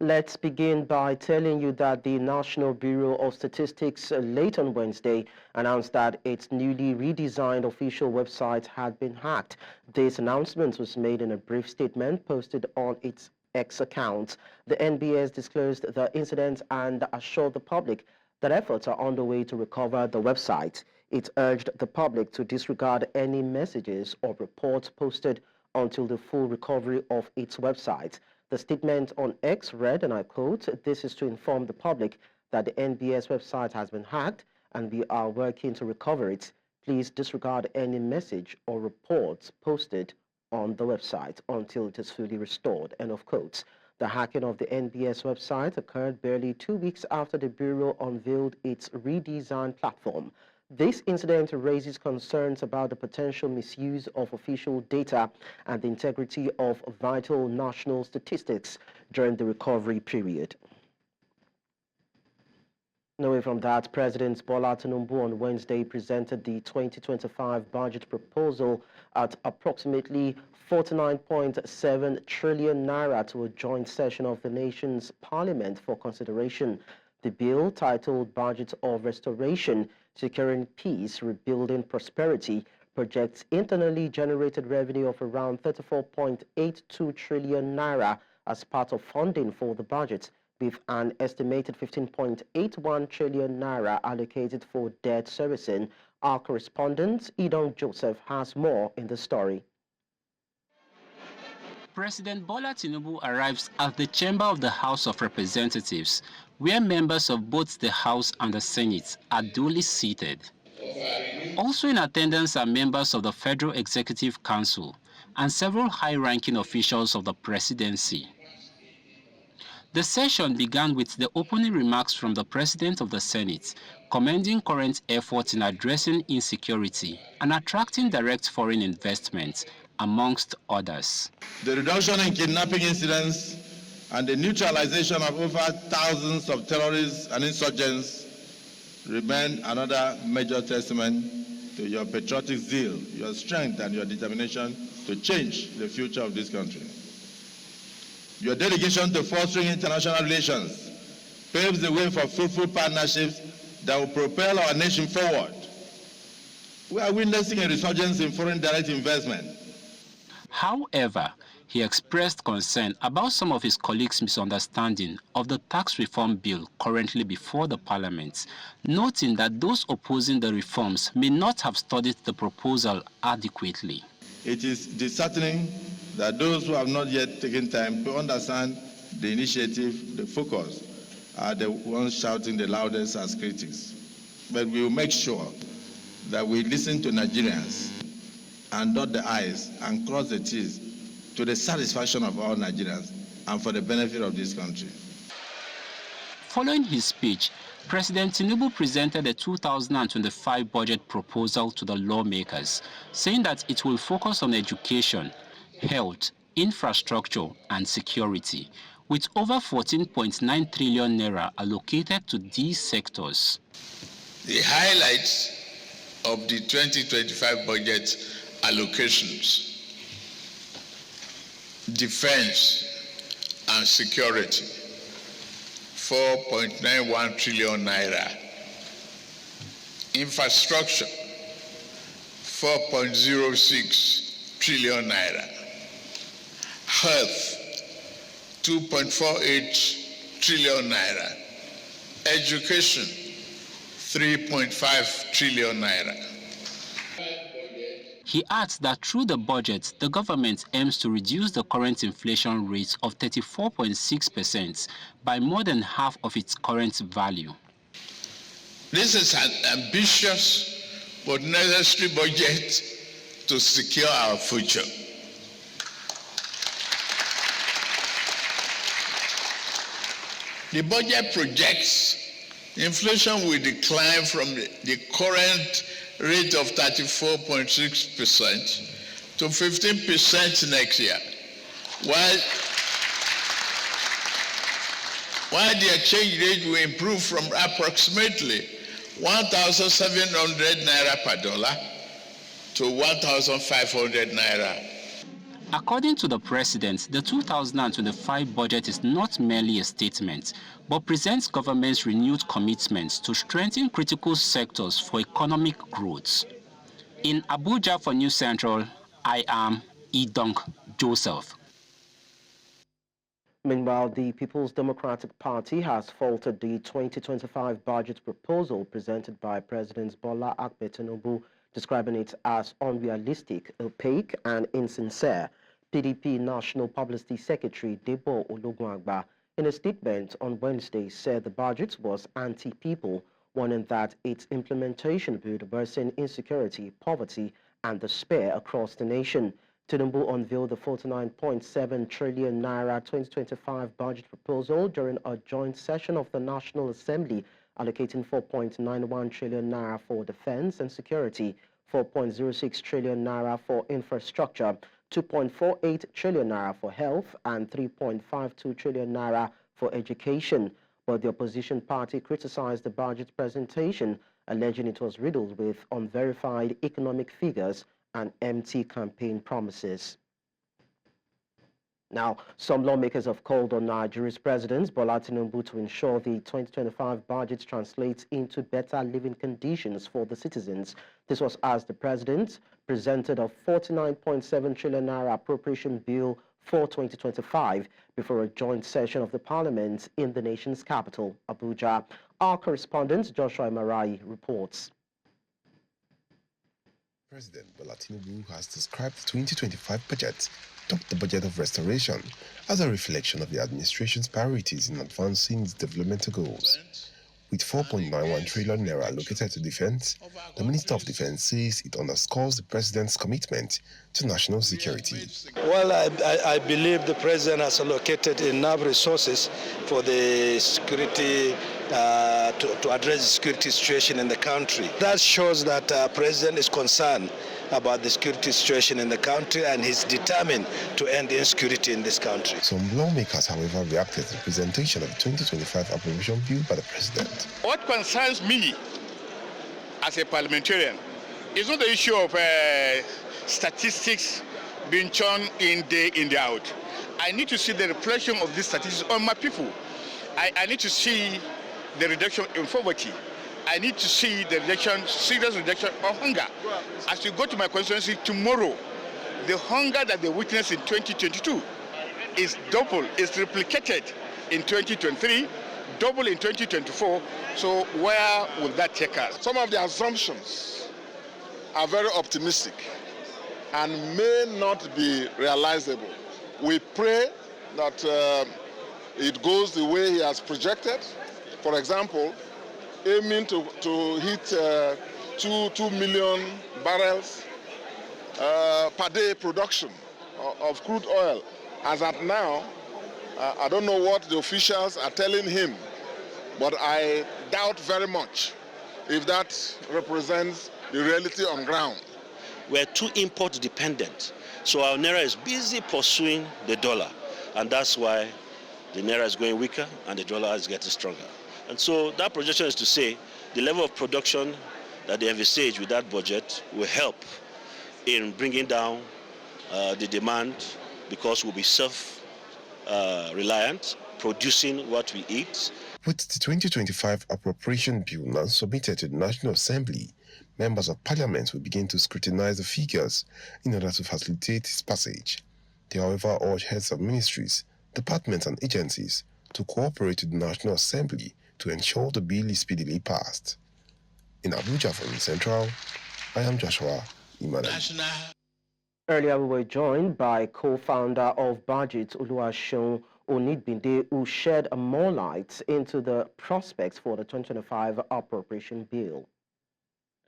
Let's begin by telling you that the National Bureau of Statistics late on Wednesday announced that its newly redesigned official website had been hacked. This announcement was made in a brief statement posted on its X account. The NBS disclosed the incident and assured the public that efforts are underway to recover the website. It urged the public to disregard any messages or reports posted until the full recovery of its website. The statement on X read, and I quote, "This is to inform the public that the NBS website has been hacked and we are working to recover it. Please disregard any message or reports posted on the website until it is fully restored," end of quote. The hacking of the NBS website occurred barely 2 weeks after the Bureau unveiled its redesigned platform. This incident raises concerns about the potential misuse of official data and the integrity of vital national statistics during the recovery period. Away from that, President Bola Tinubu on Wednesday presented the 2025 budget proposal at approximately 49.7 trillion naira to a joint session of the nation's parliament for consideration. The bill, titled Budget of Restoration, Securing Peace, Rebuilding Prosperity, projects internally generated revenue of around 34.82 trillion naira as part of funding for the budget, with an estimated 15.81 trillion naira allocated for debt servicing. Our correspondent, Idong Joseph, has more in the story. President Bola Tinubu arrives at the chamber of the House of Representatives, where members of both the House and the Senate are duly seated. Also in attendance are members of the Federal Executive Council and several high-ranking officials of the presidency. The session began with the opening remarks from the President of the Senate, commending current efforts in addressing insecurity and attracting direct foreign investment, amongst others. The reduction in kidnapping incidents and the neutralization of over thousands of terrorists and insurgents remain another major testament to your patriotic zeal, your strength, and your determination to change the future of this country. Your dedication to fostering international relations paves the way for fruitful partnerships that will propel our nation forward. We are witnessing a resurgence in foreign direct investment. However, he expressed concern about some of his colleagues' misunderstanding of the tax reform bill currently before the parliament, noting that those opposing the reforms may not have studied the proposal adequately. It is disheartening that those who have not yet taken time to understand the initiative, the focus, are the ones shouting the loudest as critics. But we will make sure that we listen to Nigerians and dot the I's and cross the T's to the satisfaction of all Nigerians and for the benefit of this country. Following his speech, President Tinubu presented the 2025 budget proposal to the lawmakers, saying that it will focus on education, health, infrastructure, and security, with over 14.9 trillion naira allocated to these sectors. The highlights of the 2025 budget allocations: defense and security, 4.91 trillion naira. Infrastructure, 4.06 trillion naira. Health, 2.48 trillion naira. Education, 3.5 trillion naira. He adds that through the budget, the government aims to reduce the current inflation rate of 34.6% by more than half of its current value. This is an ambitious but necessary budget to secure our future. The budget projects inflation will decline from the current rate of 34.6% to 15% next year, while the exchange rate will improve from approximately 1,700 naira per dollar to 1,500 naira. According to the president, the 2025 budget is not merely a statement, but presents government's renewed commitment to strengthen critical sectors for economic growth. In Abuja for News Central, I am Idong Joseph. Meanwhile, the People's Democratic Party has faulted the 2025 budget proposal presented by President Bola Ahmed Tinubu, describing it as unrealistic, opaque, and insincere. PDP National Publicity Secretary Debo Ologunagba, in a statement on Wednesday, said the budget was anti-people, warning that its implementation would worsen insecurity, poverty, and despair across the nation. Tinubu unveiled the 49.7 trillion naira 2025 budget proposal during a joint session of the National Assembly, allocating 4.91 trillion naira for defense and security, 4.06 trillion naira for infrastructure, 2.48 trillion naira for health, and 3.52 trillion naira for education. But the opposition party criticized the budget presentation, alleging it was riddled with unverified economic figures and empty campaign promises. Now, some lawmakers have called on Nigeria's President Bola Tinubu to ensure the 2025 budget translates into better living conditions for the citizens. This was as the President presented a 49.7 trillion naira appropriation bill for 2025 before a joint session of the Parliament in the nation's capital, Abuja. Our correspondent Joshua Marai reports. President Bola Tinubu has described the 2025 budget, dubbed the budget of restoration, as a reflection of the administration's priorities in advancing its developmental goals. With 4.91 trillion naira allocated to defense, the Minister of Defense says it underscores the president's commitment to national security. Well, I believe the president has allocated enough resources for the security, to address the security situation in the country. That shows that the president is concerned about the security situation in the country and he's determined to end insecurity in this country. Some lawmakers, however, reacted to the presentation of the 2025 appropriation bill by the president. What concerns me as a parliamentarian is not the issue of statistics being churned in day out. I need to see the reflection of these statistics on my people. I need to see the reduction in poverty. I need to see the serious reduction of hunger. As you go to my constituency tomorrow, the hunger that they witnessed in 2022 is double, is replicated in 2023, double in 2024. So where will that take us? Some of the assumptions are very optimistic and may not be realizable. We pray that it goes the way he has projected. For example, aiming to hit 2 million barrels per day production of crude oil. As at now, I don't know what the officials are telling him, but I doubt very much if that represents the reality on ground. We're too import dependent, so our naira is busy pursuing the dollar, and that's why the naira is going weaker and the dollar is getting stronger. And so that projection is to say the level of production that they envisage with that budget will help in bringing down the demand, because we'll be self-reliant, producing what we eat. With the 2025 appropriation bill now submitted to the National Assembly, members of Parliament will begin to scrutinize the figures in order to facilitate its passage. They, however, urge heads of ministries, departments and agencies to cooperate with the National Assembly to ensure the bill is speedily passed. In Abuja from Central, I am Joshua Ibadan. Earlier, we were joined by co-founder of Budget, Oluwaseun Onidbinde, who shed more light into the prospects for the 2025 appropriation bill.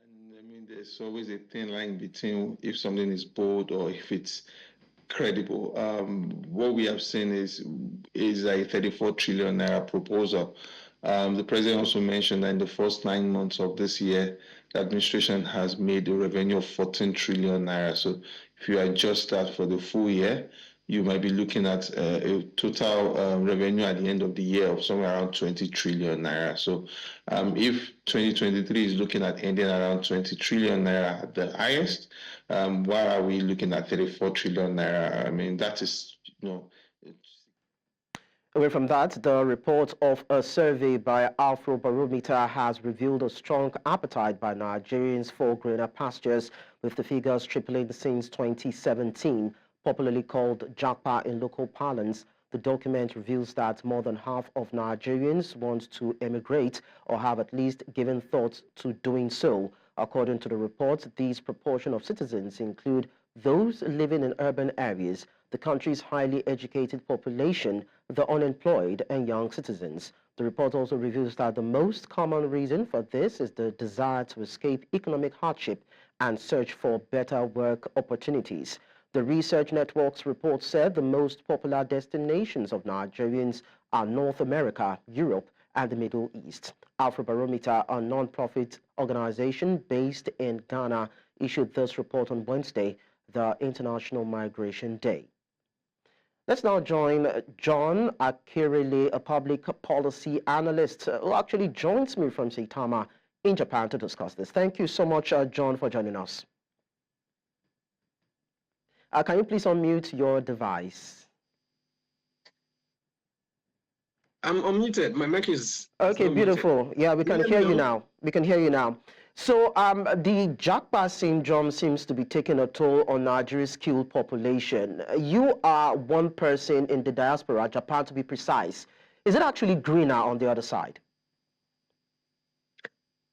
And I mean, there's always a thin line between if something is bold or if it's credible. What we have seen is a 34 trillion naira proposal. The president also mentioned that in the first 9 months of this year, the administration has made a revenue of 14 trillion naira. So if you adjust that for the full year, you might be looking at a total revenue at the end of the year of somewhere around 20 trillion naira. So if 2023 is looking at ending around 20 trillion naira at the highest, Why are we looking at 34 trillion naira? I mean, that is, Away from that, the report of a survey by Afrobarometer has revealed a strong appetite by Nigerians for greener pastures, with the figures tripling since 2017, popularly called Japa in local parlance. The document reveals that more than half of Nigerians want to emigrate or have at least given thought to doing so. According to the report, this proportion of citizens include those living in urban areas, the country's highly educated population, the unemployed, and young citizens. The report also reveals that the most common reason for this is the desire to escape economic hardship and search for better work opportunities. The Research Network's report said the most popular destinations of Nigerians are North America, Europe, and the Middle East. Afrobarometer, a non-profit organization based in Ghana, issued this report on Wednesday, the International Migration Day. Let's now join John Akirele, a public policy analyst, who actually joins me from Saitama in Japan to discuss this. Thank you so much, John, for joining us. Can you please unmute your device? I'm unmuted. My mic is okay. Beautiful. Muted. Yeah, we can hear you now. We can hear you now. So the Japa syndrome seems to be taking a toll on Nigeria's skilled population. You are one person in the diaspora, Japan to be precise. Is it actually greener on the other side?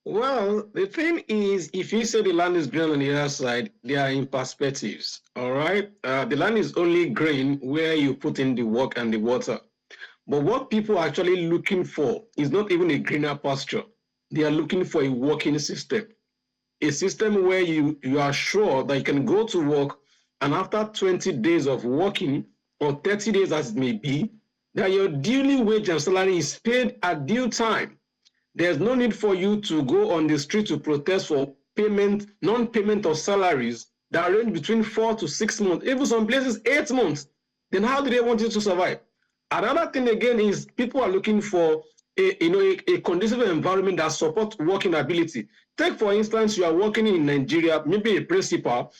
Well, the thing is, if you say the land is green on the other side, they are in perspectives, all right? The land is only green where you put in the work and the water. But what people are actually looking for is not even a greener pasture. They are looking for a working system, a system where you are sure that you can go to work and after 20 days of working or 30 days as it may be, that your daily wage and salary is paid at due time. There's no need for you to go on the street to protest for payment, non-payment of salaries that range between 4 to 6 months, even some places 8 months. Then how do they want you to survive? Another thing again is people are looking for a conducive environment that supports working ability. Take for instance, you are working in Nigeria, maybe a principal,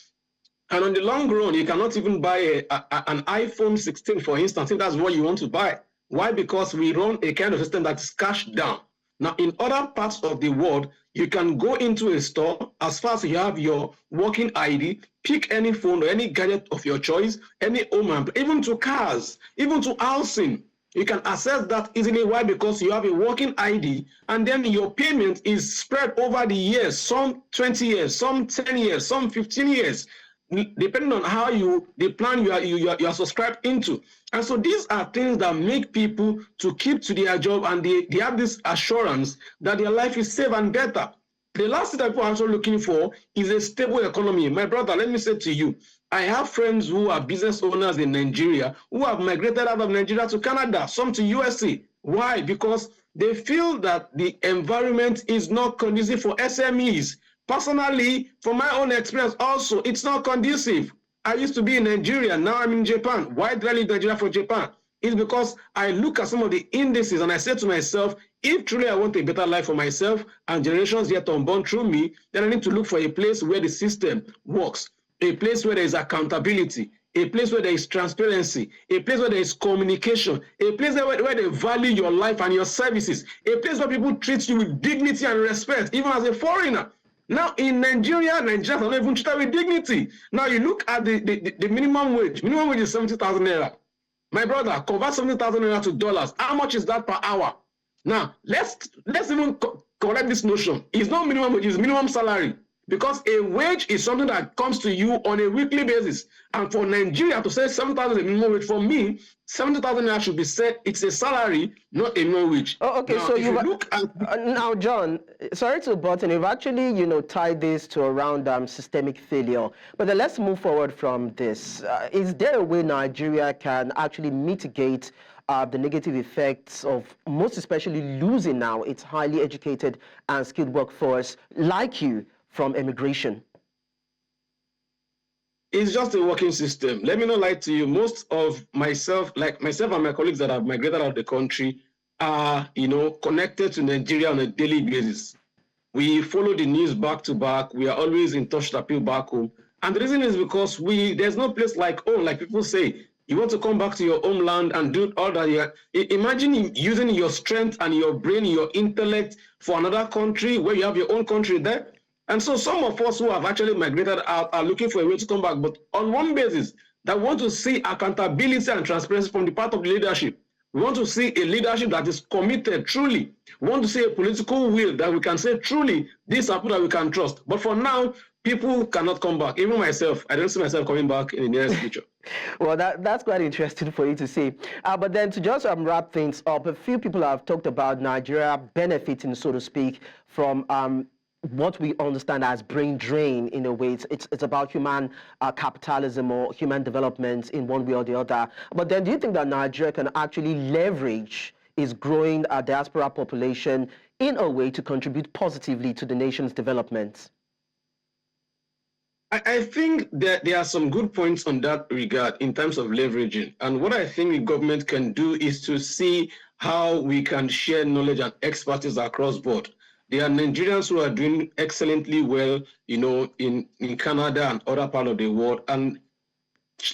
and on the long run, you cannot even buy an iPhone 16, for instance, if that's what you want to buy. Why? Because we run a kind of system that is cash down. Now, in other parts of the world, you can go into a store as far as you have your working ID, pick any phone or any gadget of your choice, any home, even to cars, even to housing. You can access that easily. Why? Because you have a working ID, and then your payment is spread over the years, some 20 years, some 10 years, some 15 years, depending on how the plan you are subscribed into. And so these are things that make people to keep to their job, and they have this assurance that their life is safe and better. The last thing that people are also looking for is a stable economy. My brother, let me say to you, I have friends who are business owners in Nigeria who have migrated out of Nigeria to Canada, some to USA. Why? Because they feel that the environment is not conducive for SMEs. Personally, from my own experience also, it's not conducive. I used to be in Nigeria, now I'm in Japan. Why did I leave Nigeria for Japan? It's because I look at some of the indices and I say to myself, if truly I want a better life for myself and generations yet unborn through me, then I need to look for a place where the system works, a place where there is accountability, a place where there is transparency, a place where there is communication, a place where they value your life and your services, a place where people treat you with dignity and respect, even as a foreigner. Now, in Nigeria, Nigerians are not even treated with dignity. Now, you look at the minimum wage. Minimum wage is 70,000 naira. My brother, convert 70,000 naira to dollars. How much is that per hour? Now, let's even correct this notion. It's not minimum wage, it's minimum salary. Because a wage is something that comes to you on a weekly basis. And for Nigeria to say 7,000 is a minimum wage, for me, 70,000 naira should be said it's a salary, not a minimum wage. Oh, okay, now, so you look at now, John. Sorry to butt in. You've actually, tied this to around systemic failure. But then let's move forward from this. Is there a way Nigeria can actually mitigate the negative effects of most especially losing now its highly educated and skilled workforce like you from immigration? It's just a working system. Let me not lie to you. Most of myself and my colleagues that have migrated out of the country are, connected to Nigeria on a daily basis. We follow the news back to back. We are always in touch with people back home. And the reason is because there's no place like home, like people say. You want to come back to your homeland and do all that. Imagine using your strength and your brain, your intellect for another country where you have your own country there. And so some of us who have actually migrated out are looking for a way to come back, but on one basis, that we want to see accountability and transparency from the part of the leadership. We want to see a leadership that is committed truly. We want to see a political will that we can say truly, these are people that we can trust. But for now, people cannot come back. Even myself, I don't see myself coming back in the nearest future. Well, that's quite interesting for you to see. But then to just wrap things up, a few people have talked about Nigeria benefiting, so to speak, from what we understand as brain drain in a way. It's about human capitalism or human development in one way or the other. But then do you think that Nigeria can actually leverage its growing diaspora population in a way to contribute positively to the nation's development? I think that there are some good points on that regard in terms of leveraging. And what I think the government can do is to see how we can share knowledge and expertise across board. There are Nigerians who are doing excellently well, in Canada and other parts of the world. And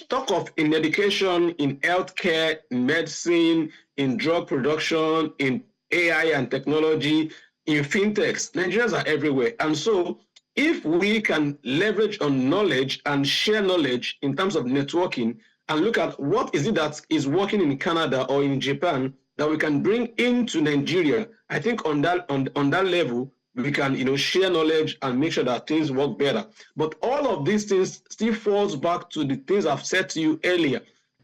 talk of in education, in healthcare, in medicine, in drug production, in AI and technology, in fintechs, Nigerians are everywhere. And so if we can leverage on knowledge and share knowledge in terms of networking and look at what is it that is working in Canada or in Japan that we can bring into Nigeria, I think on that level, we can share knowledge and make sure that things work better. But all of these things still falls back to the things I've said to you earlier.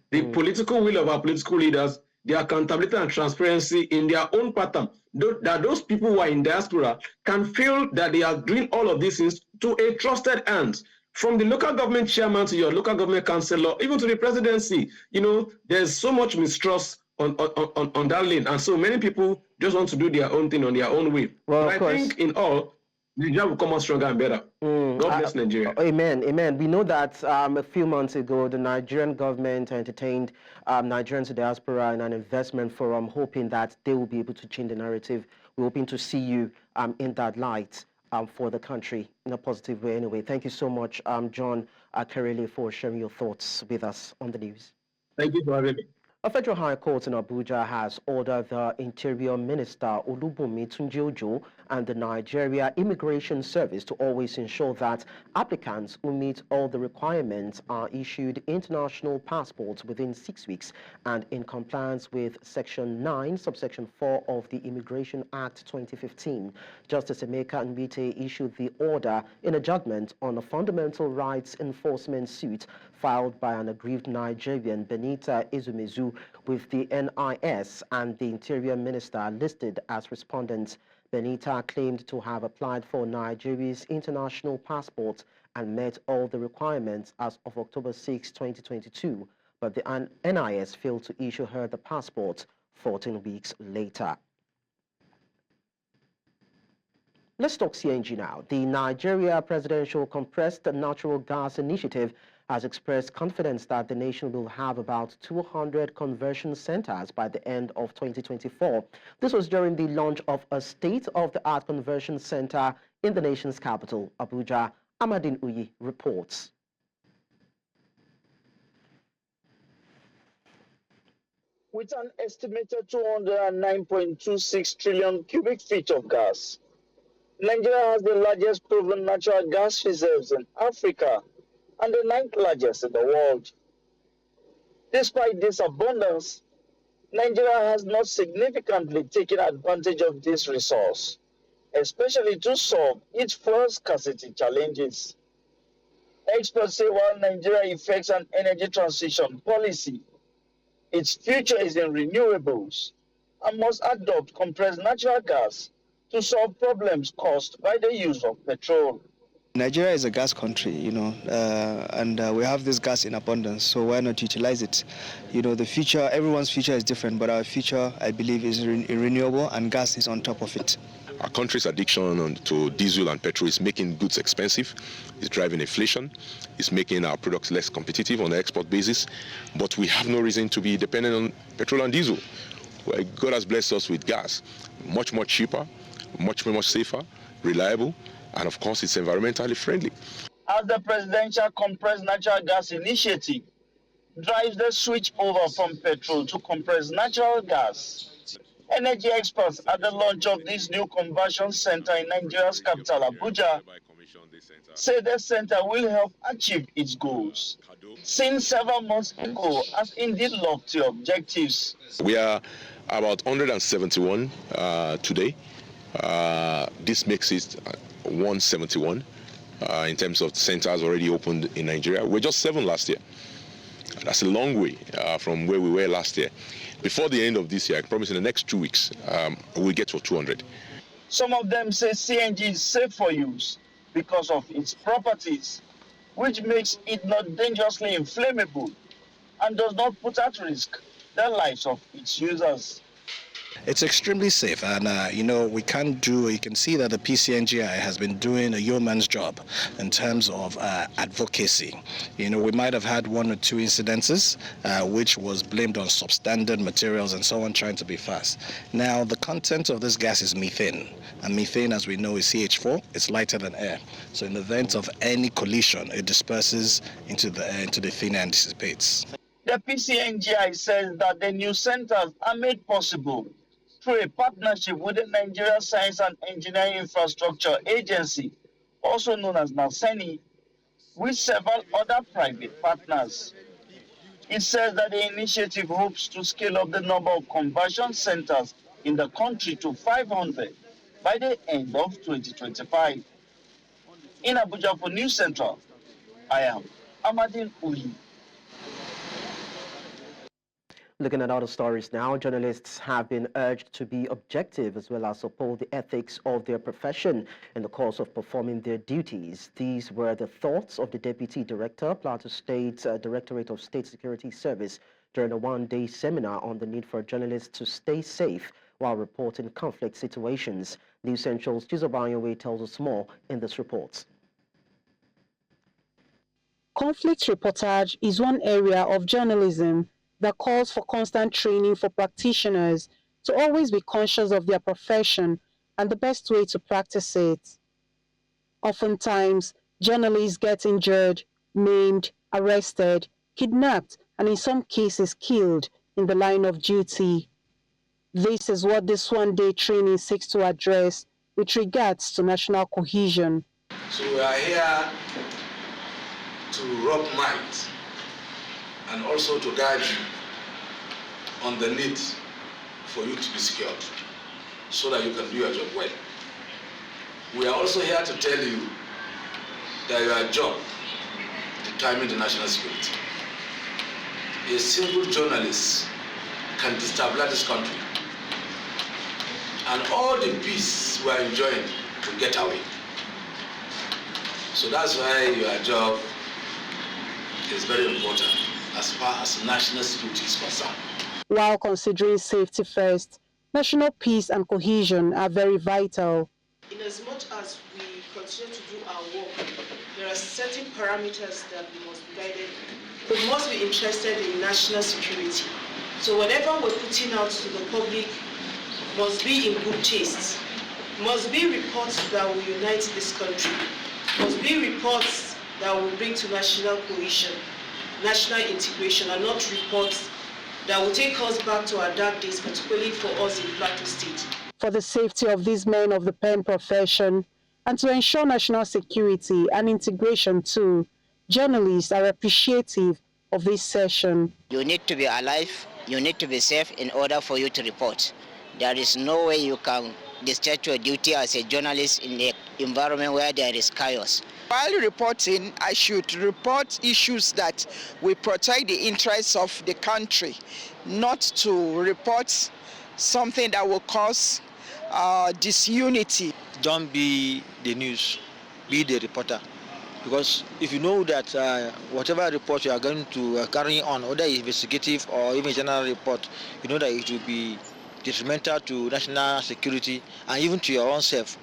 The political will of our political leaders, the accountability and transparency in their own pattern, that those people who are in diaspora can feel that they are doing all of these things to a trusted hand. From the local government chairman to your local government councillor, even to the presidency, there's so much mistrust on that lane. And so many people just want to do their own thing on their own way. Well, but I think in all, Nigeria will come out stronger and better. God bless Nigeria. Amen, amen. We know that a few months ago, the Nigerian government entertained Nigerians in diaspora in an investment forum, hoping that they will be able to change the narrative. We're hoping to see you in that light for the country in a positive way anyway. Thank you so much, John Kerele, for sharing your thoughts with us on the news. Thank you for having me. A federal high court in Abuja has ordered the Interior Minister Olubunmi Tunji-Ojo and the Nigeria Immigration Service to always ensure that applicants who meet all the requirements are issued international passports within 6 weeks and in compliance with Section 9, Subsection 4 of the Immigration Act 2015. Justice Emeka Nwite issued the order in a judgment on a fundamental rights enforcement suit filed by an aggrieved Nigerian, Benita Ezumezu, with the NIS and the Interior Minister listed as respondents. Benita claimed to have applied for Nigeria's international passport and met all the requirements as of October 6, 2022, but the NIS failed to issue her the passport 14 weeks later. Let's talk CNG now. The Nigeria Presidential Compressed Natural Gas Initiative has expressed confidence that the nation will have about 200 conversion centers by the end of 2024. This was during the launch of a state-of-the-art conversion center in the nation's capital, Abuja. Amadine Uyi reports. With an estimated 209.26 trillion cubic feet of gas, Nigeria has the largest proven natural gas reserves in Africa and the 9th largest in the world. Despite this abundance, Nigeria has not significantly taken advantage of this resource, especially to solve its fuel scarcity challenges. Experts say while Nigeria effects an energy transition policy, its future is in renewables and must adopt compressed natural gas to solve problems caused by the use of petrol. Nigeria is a gas country, and we have this gas in abundance, so why not utilize it? The future, everyone's future is different, but our future, I believe, is renewable, and gas is on top of it. Our country's addiction to diesel and petrol is making goods expensive, it's driving inflation, it's making our products less competitive on the export basis, but we have no reason to be dependent on petrol and diesel. Well, God has blessed us with gas, much cheaper, much safer, reliable, and of course it's environmentally friendly. as the Presidential Compressed Natural Gas Initiative drives the switch over from petrol to compressed natural gas. Energy experts at the launch of this new conversion center in Nigeria's capital, Abuja, say the center will help achieve its goals. Since several months ago, as indeed lofty objectives. We are about 171 today. This makes it 171 in terms of centers already opened in Nigeria. We're just 7 last year. That's a long way from where we were last year. Before the end of this year, I promise in the next 2 weeks, we'll get to 200. Some of them say CNG is safe for use because of its properties, which makes it not dangerously inflammable and does not put at risk the lives of its users. It's extremely safe, and we can't do. You can see that the PCNGI has been doing a yeoman's job in terms of advocacy. We might have had 1 or 2 incidences, which was blamed on substandard materials and so on, trying to be fast. Now, the content of this gas is methane, and methane, as we know, is CH4. It's lighter than air, so in the event of any collision, it disperses into the air, into the thin air, and dissipates. The PCNGI says that the new centers are made possible through a partnership with the Nigeria Science and Engineering Infrastructure Agency, also known as NASENI, with several other private partners. It says that the initiative hopes to scale up the number of conversion centers in the country to 500 by the end of 2025. In Abuja for News Central, I am Amadin Uli. Looking at other stories now, journalists have been urged to be objective as well as uphold the ethics of their profession in the course of performing their duties. These were the thoughts of the Deputy Director, Plateau State Directorate of State Security Service, during a one-day seminar on the need for journalists to stay safe while reporting conflict situations. News Central's Chizobayowe tells us more in this report. Conflict reportage is one area of journalism that calls for constant training for practitioners to always be conscious of their profession and the best way to practice it. Oftentimes, journalists get injured, maimed, arrested, kidnapped, and in some cases killed in the line of duty. This is what this one-day training seeks to address with regards to national cohesion. So we are here to rub minds and also to guide you on the need for you to be secured so that you can do your job well. We are also here to tell you that your job determines the national security. A single journalist can destabilize this country and all the peace we are enjoying to get away. So that's why your job is very important as far as national security is concerned. While considering safety first, national peace and cohesion are very vital. In as much as we continue to do our work, there are certain parameters that we must be guided. We must be interested in national security. So whatever we're putting out to the public must be in good taste. Must be reports that will unite this country. Must be reports that will bring to national cohesion, national integration, and not reports that will take us back to our dark days, particularly for us in Plateau State. For the safety of these men of the pen profession and to ensure national security and integration too, journalists are appreciative of this session. You need to be alive, you need to be safe in order for you to report. There is no way you can discharge your duty as a journalist in the environment where there is chaos. While reporting, I should report issues that will protect the interests of the country, not to report something that will cause disunity. Don't be the news, be the reporter. Because if you know that whatever report you are going to carry on, whether investigative or even general report, you know that it will be detrimental to national security and even to your own self.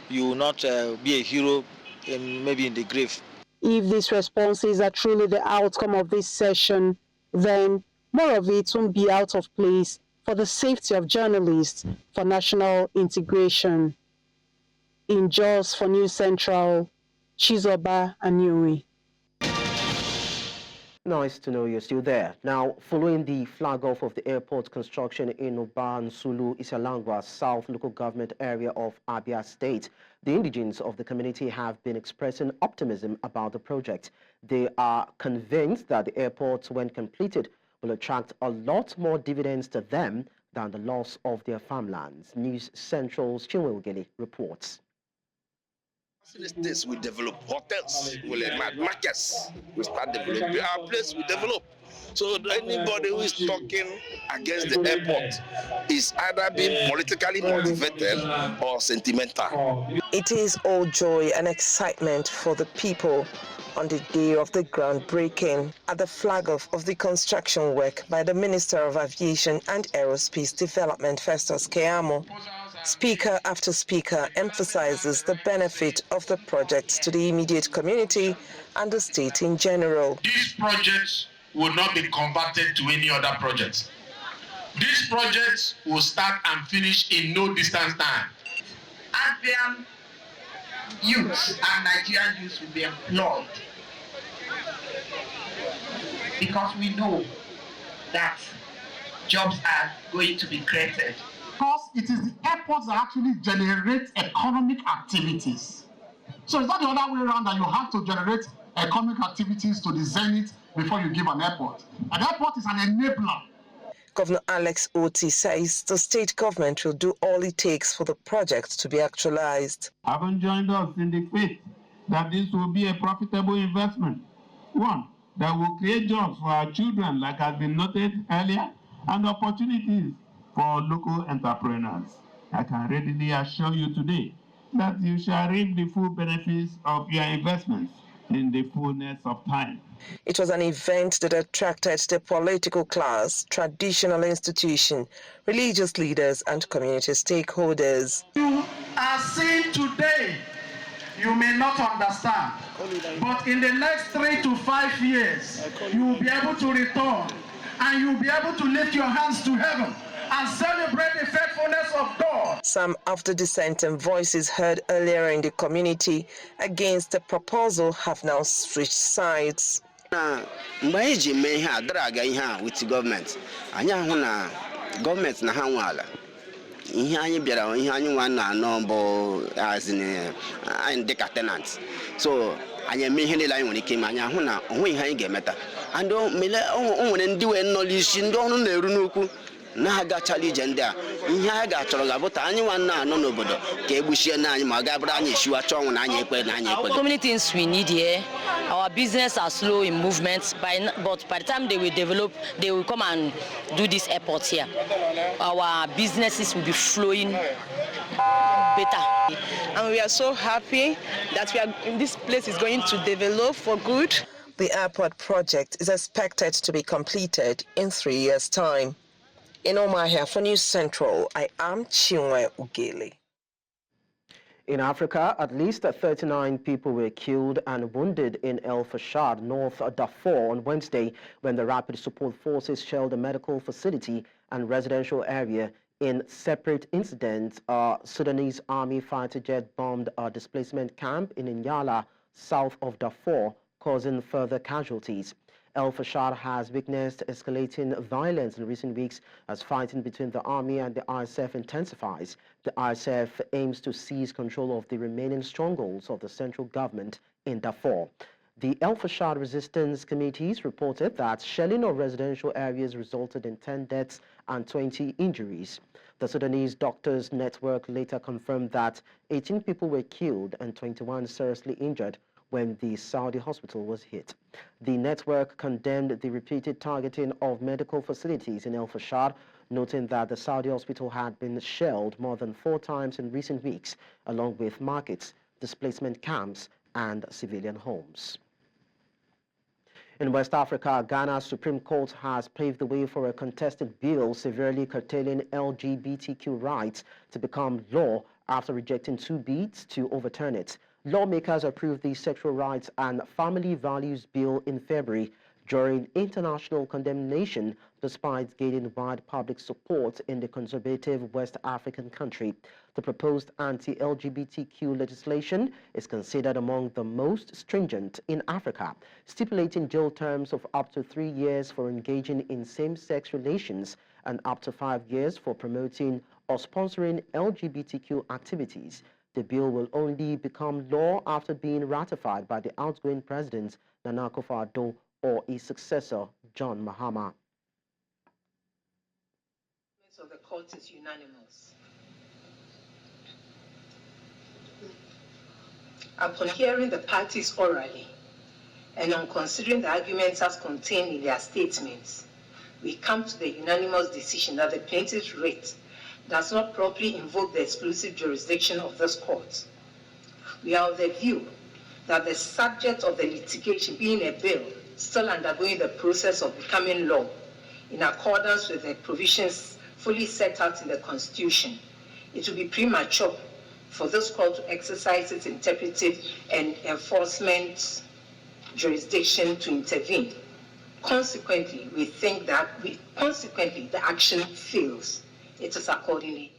You will not be a hero maybe in the grave. If these responses are truly the outcome of this session, then more of it won't be out of place for the safety of journalists for national integration. In Jos for News Central, Chizoba Aniwi. Nice to know you're still there. Now, following the flag-off of the airport construction in Oban Sulu Isalangwa South local government area of Abia State, the indigents of the community have been expressing optimism about the project. They are convinced that the airport, when completed, will attract a lot more dividends to them than the loss of their farmlands. News Central's Chinwe reports. States will develop hotels, will markets, will start developing. Our place will develop. So anybody who is talking against the airport is either being politically motivated or sentimental. It is all joy and excitement for the people on the day of the groundbreaking at the flag-off of the construction work by the Minister of Aviation and Aerospace Development, Festus Keyamo. Speaker after speaker emphasizes the benefit of the projects to the immediate community and the state in general. These projects will not be converted to any other projects. These projects will start and finish in no distance time. Adrian youth and Nigerian youth will be employed because we know that jobs are going to be created. Because it is the airports that actually generate economic activities. So it's not the other way around that you have to generate economic activities to the zenith before you give an airport. An airport is an enabler. Governor Alex Oti says the state government will do all it takes for the project to be actualized. Haven't joined us in the faith that this will be a profitable investment. One, that will create jobs for our children, like has been noted earlier, and opportunities for local entrepreneurs. I can readily assure you today that you shall reap the full benefits of your investments in the fullness of time. It was an event that attracted the political class, traditional institution, religious leaders, and community stakeholders. You are seeing today, you may not understand, but in the next 3 to 5 years, you will be able to return and you will be able to lift your hands to heaven and celebrate the faithfulness of God. Some of the dissenting voices heard earlier in the community against the proposal have now switched sides. With the government, government na hanwala. Ihe anyị bịara ihe anyị nwa na anọ as in tenants. So anyị eme ihe niile anyị nwere ike ime anyị ahụ na onwe ihe anyị ga-emeta. And o nwere ndị wee nọ n'isi ndị ọrụ na-eru n'okwu na aga challenge ndị a ihe anyị ga-achọrọ ga-abụta anyị nwa na anọ n'obodo ka egbuchie na anyị ma ọ ga-abụrụ anyị shiwa chọọ ọnwụ na anyị ekwe na anyị ekwe. So many things we need here. Our business are slow in movement, but by the time they will develop, they will come and do this airport here. Our businesses will be flowing better. And we are so happy that this place is going to develop for good. The airport project is expected to be completed in 3 years' time. In Omahia for News Central, I am Chinwe Ugele. In Africa, at least 39 people were killed and wounded in El Fasher, North Darfur on Wednesday when the Rapid Support Forces shelled a medical facility and residential area. In separate incidents, a Sudanese army fighter jet bombed a displacement camp in Inyala, south of Darfur, causing further casualties. El Fasher has witnessed escalating violence in recent weeks as fighting between the army and the RSF intensifies. The RSF aims to seize control of the remaining strongholds of the central government in Darfur. The El Fasher resistance committees reported that shelling of residential areas resulted in 10 deaths and 20 injuries. The Sudanese Doctors Network later confirmed that 18 people were killed and 21 seriously injured when the Saudi hospital was hit. The network condemned the repeated targeting of medical facilities in El Fasher, noting that the Saudi hospital had been shelled more than 4 times in recent weeks, along with markets, displacement camps, and civilian homes. In West Africa, Ghana's Supreme Court has paved the way for a contested bill severely curtailing LGBTQ rights to become law after rejecting 2 bids to overturn it. Lawmakers approved the Sexual Rights and Family Values Bill in February. during international condemnation despite gaining wide public support in the conservative West African country. The proposed anti-LGBTQ legislation is considered among the most stringent in Africa, stipulating jail terms of up to 3 years for engaging in same-sex relations and up to 5 years for promoting or sponsoring LGBTQ activities. The bill will only become law after being ratified by the outgoing president, Nana Akufo-Addo, or his successor, John Mahama. Of the court is unanimous. Upon hearing the parties orally and on considering the arguments as contained in their statements, we come to the unanimous decision that the plaintiff's writ does not properly invoke the exclusive jurisdiction of this court. We are of the view that the subject of the litigation, being a bill still undergoing the process of becoming law in accordance with the provisions fully set out in the Constitution, it will be premature for this court to exercise its interpretive and enforcement jurisdiction to intervene. Consequently, we think that the action fails. It is accordingly.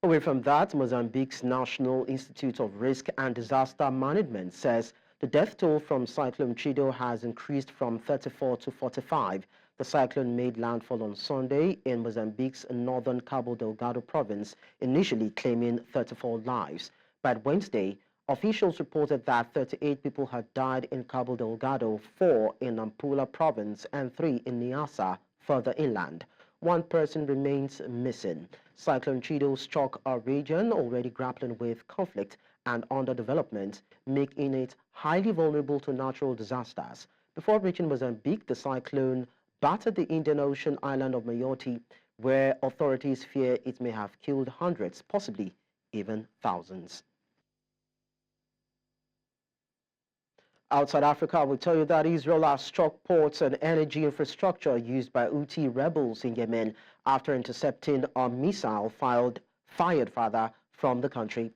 Away from that, Mozambique's National Institute of Risk and Disaster Management says the death toll from Cyclone Chido has increased from 34 to 45. The cyclone made landfall on Sunday in Mozambique's northern Cabo Delgado province, initially claiming 34 lives. By Wednesday, officials reported that 38 people had died in Cabo Delgado, 4 in Nampula province, and 3 in Niassa, further inland. 1 person remains missing. Cyclone Chido struck a region already grappling with conflict and underdevelopment, making it highly vulnerable to natural disasters. Before reaching Mozambique, the cyclone battered the Indian Ocean island of Mayotte, where authorities fear it may have killed hundreds, possibly even thousands. Outside Africa, we tell you that Israel has struck ports and energy infrastructure used by Houthi rebels in Yemen after intercepting a missile fired from the country.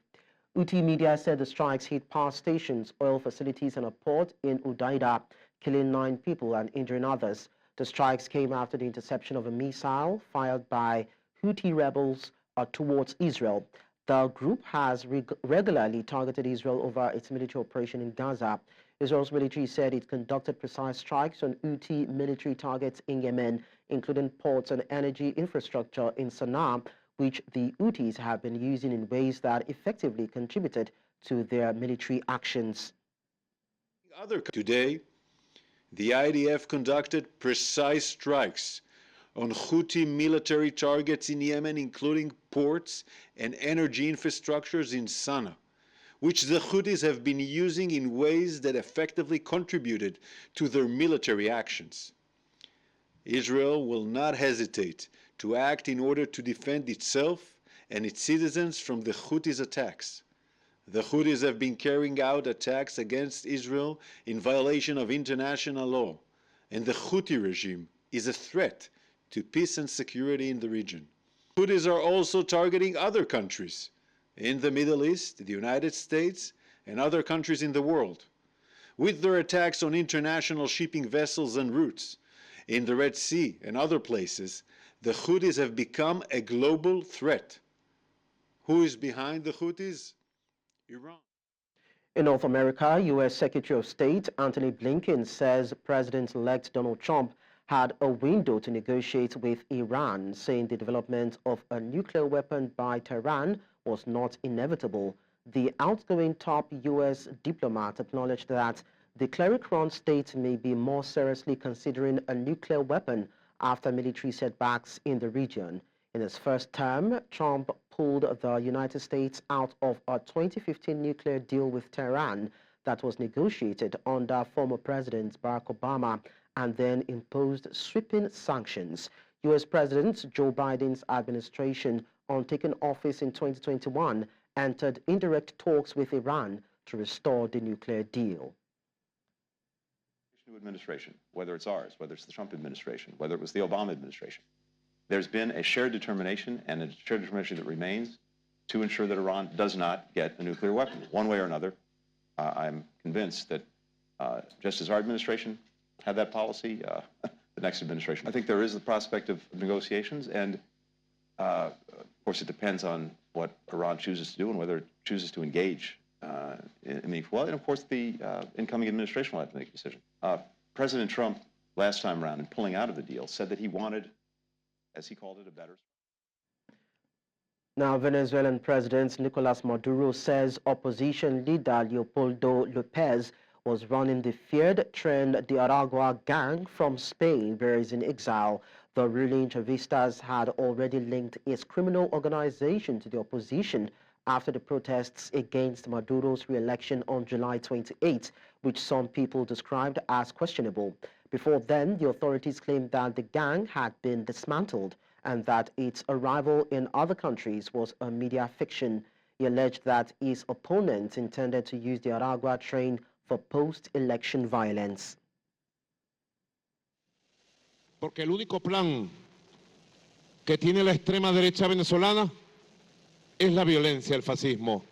Houthi media said the strikes hit power stations, oil facilities, and a port in Udaida, killing 9 people and injuring others. The strikes came after the interception of a missile fired by Houthi rebels towards Israel. The group has regularly targeted Israel over its military operation in Gaza. Israel's military said it conducted precise strikes on Houthi military targets in Yemen, including ports and energy infrastructure in Sana'a, which the Houthis have been using in ways that effectively contributed to their military actions. Today, the IDF conducted precise strikes on Houthi military targets in Yemen, including ports and energy infrastructures in Sana'a, which the Houthis have been using in ways that effectively contributed to their military actions. Israel will not hesitate to act in order to defend itself and its citizens from the Houthis' attacks. The Houthis have been carrying out attacks against Israel in violation of international law, and the Houthi regime is a threat to peace and security in the region. Houthis are also targeting other countries in the Middle East, the United States, and other countries in the world. With their attacks on international shipping vessels and routes in the Red Sea and other places, the Houthis have become a global threat. Who is behind the Houthis? Iran. In North America, U.S. Secretary of State Antony Blinken says President-elect Donald Trump had a window to negotiate with Iran, saying the development of a nuclear weapon by Tehran was not inevitable. The outgoing top U.S. diplomat acknowledged that the cleric-run state may be more seriously considering a nuclear weapon after military setbacks in the region. In his first term, Trump pulled the United States out of a 2015 nuclear deal with Tehran that was negotiated under former President Barack Obama and then imposed sweeping sanctions. U.S. President Joe Biden's administration, on taking office in 2021, entered indirect talks with Iran to restore the nuclear deal. New administration, whether it's ours, whether it's the Trump administration, whether it was the Obama administration, there's been a shared determination, and a shared determination that remains, to ensure that Iran does not get a nuclear weapon. One way or another, I'm convinced that just as our administration have that policy, the next administration. I think there is the prospect of negotiations, and of course it depends on what Iran chooses to do and whether it chooses to engage in meaningful way. And of course the incoming administration will have to make a decision. President Trump, last time around in pulling out of the deal, said that he wanted, as he called it, a better. Now, Venezuelan President Nicolas Maduro says opposition leader Leopoldo Lopez was running the feared Tren de Aragua gang from Spain, where he's in exile. The ruling Chavistas had already linked its criminal organization to the opposition after the protests against Maduro's re-election on July 28, which some people described as questionable. Before then, the authorities claimed that the gang had been dismantled and that its arrival in other countries was a media fiction. He alleged that his opponents intended to use the Aragua train for post-election violence. Porque el único plan que tiene la extrema derecha venezolana es la violencia, el fascismo.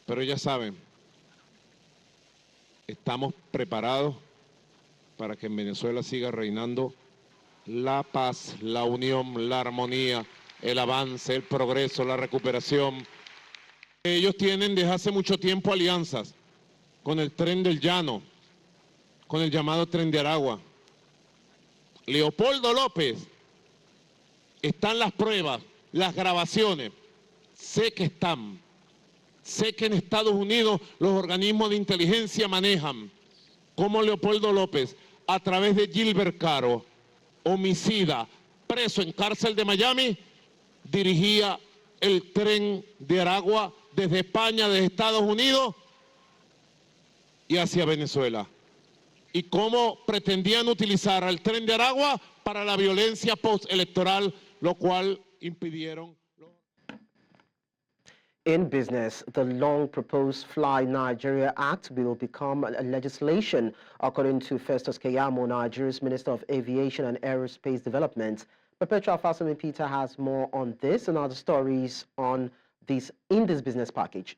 Pero ya saben, estamos preparados para que en Venezuela siga reinando la paz, la unión, la armonía, el avance, el progreso, la recuperación. Ellos tienen desde hace mucho tiempo alianzas con el Tren del Llano, con el llamado Tren de Aragua. Leopoldo López, están las pruebas, las grabaciones, sé que están. Sé que en Estados Unidos los organismos de inteligencia manejan cómo Leopoldo López, a través de Gilbert Caro, homicida, preso en cárcel de Miami, dirigía el Tren de Aragua desde España, desde Estados Unidos y hacia Venezuela. Y cómo pretendían utilizar al Tren de Aragua para la violencia postelectoral, lo cual impidieron. In business, the long-proposed Fly Nigeria Act will become legislation, according to Festus Keyamo, Nigeria's Minister of Aviation and Aerospace Development. Perpetual Fasumi Peter has more on this and other stories on this in this business package.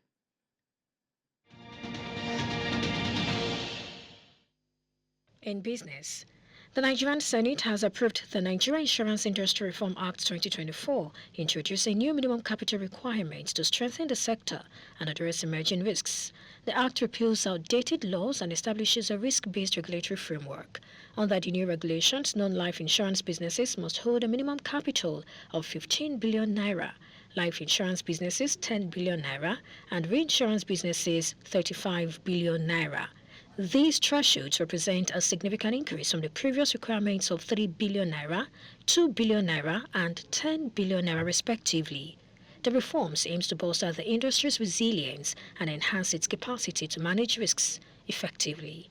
In business, the Nigerian Senate has approved the Nigeria Insurance Industry Reform Act 2024, introducing new minimum capital requirements to strengthen the sector and address emerging risks. The act repeals outdated laws and establishes a risk-based regulatory framework. Under the new regulations, non-life insurance businesses must hold a minimum capital of 15 billion naira, life insurance businesses 10 billion naira, and reinsurance businesses 35 billion naira. These thresholds represent a significant increase from the previous requirements of 3 billion naira, 2 billion naira, and 10 billion naira respectively. The reforms aims to bolster the industry's resilience and enhance its capacity to manage risks effectively.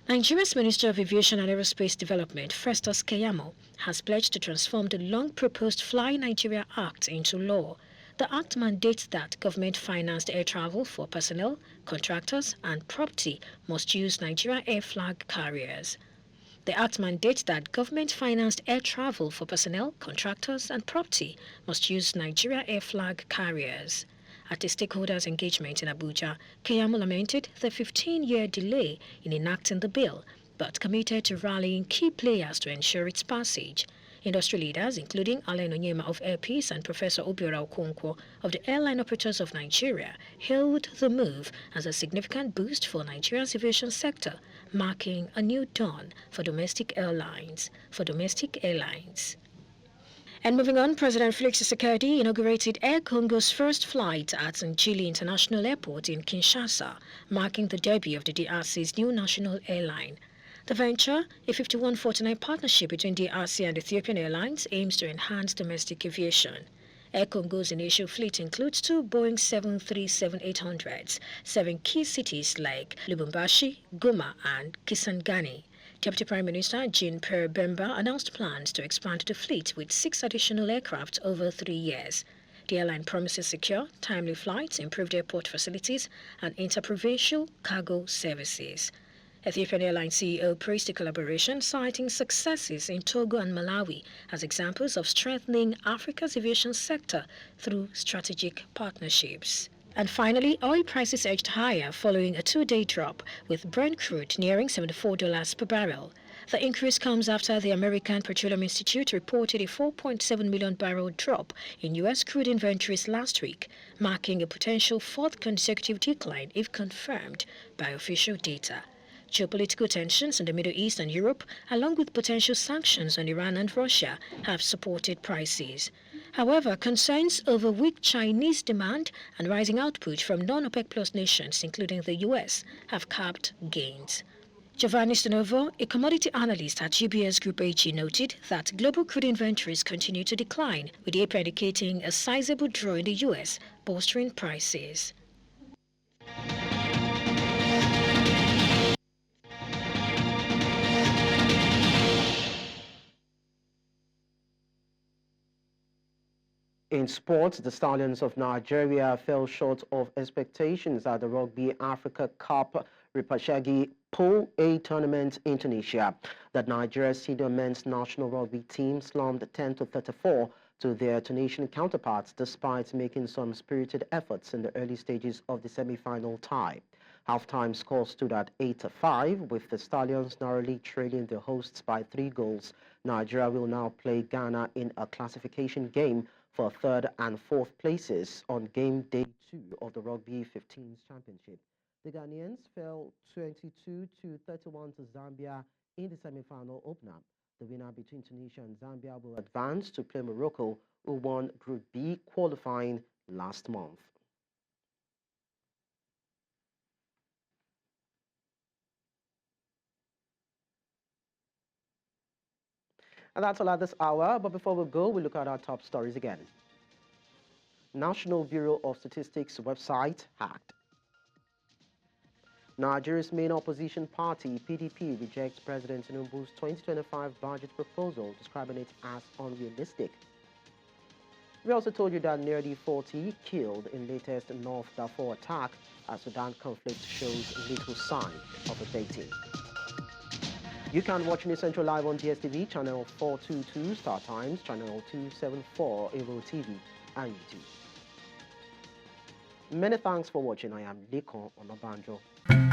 Nigeria's Minister of Aviation and Aerospace Development, Festus Keyamo, has pledged to transform the long-proposed Fly Nigeria Act into law. The Act mandates that government-financed air travel for personnel, contractors, and property must use Nigeria air flag carriers. The Act mandates that government-financed air travel for personnel, contractors, and property must use Nigeria air flag carriers. At a stakeholders' engagement in Abuja, Keyamo lamented the 15-year delay in enacting the bill, but committed to rallying key players to ensure its passage. Industry leaders, including Alain Onyema of Air Peace and Professor Obiora Okonkwo of the Airline Operators of Nigeria, hailed the move as a significant boost for Nigeria's aviation sector, marking a new dawn for domestic airlines. And moving on, President Felix Tshisekedi inaugurated Air Congo's first flight at Njili International Airport in Kinshasa, marking the debut of the DRC's new national airline. The venture, a 51-49 partnership between DRC and Ethiopian Airlines, aims to enhance domestic aviation. Air Congo's initial fleet includes 2 Boeing 737-800s, serving key cities like Lubumbashi, Goma, and Kisangani. Deputy Prime Minister Jean-Pierre Bemba announced plans to expand the fleet with 6 additional aircraft over 3 years. The airline promises secure, timely flights, improved airport facilities, and interprovincial cargo services. Ethiopian Airlines CEO praised the collaboration, citing successes in Togo and Malawi as examples of strengthening Africa's aviation sector through strategic partnerships. And finally, oil prices edged higher following a two-day drop, with Brent crude nearing $74 per barrel. The increase comes after the American Petroleum Institute reported a 4.7 million barrel drop in U.S. crude inventories last week, marking a potential fourth consecutive decline if confirmed by official data. Geopolitical tensions in the Middle East and Europe, along with potential sanctions on Iran and Russia, have supported prices. However, concerns over weak Chinese demand and rising output from non-OPEC Plus nations, including the U.S., have capped gains. Giovanni Stanovo, a commodity analyst at UBS Group AG, noted that global crude inventories continue to decline, with April indicating a sizable draw in the U.S., bolstering prices. In sports, the Stallions of Nigeria fell short of expectations at the Rugby Africa Cup Ripachagi Pool A tournament in Tunisia. The Nigeria senior men's national rugby team slumped 10-34 to their Tunisian counterparts despite making some spirited efforts in the early stages of the semi-final tie. Halftime score stood at 8-5, with the Stallions narrowly trailing the hosts by 3 goals. Nigeria will now play Ghana in a classification game for 3rd and 4th places on game day 2 of the Rugby 15s Championship. The Ghanaians fell 22-31 to Zambia in the semi-final opener. The winner between Tunisia and Zambia will advance to play Morocco, who won Group B qualifying last month. And that's all at this hour, but before we go, we look at our top stories again. National Bureau of Statistics website hacked. Nigeria's main opposition party, PDP, rejects President Tinubu's 2025 budget proposal, describing it as unrealistic. We also told you that nearly 40 killed in latest North Darfur attack as Sudan conflict shows little sign of abating. You can watch News Central live on DSTV, channel 422, Star Times, channel 274, Evo TV, and YouTube. Many thanks for watching. I am Lekon Onabanjo.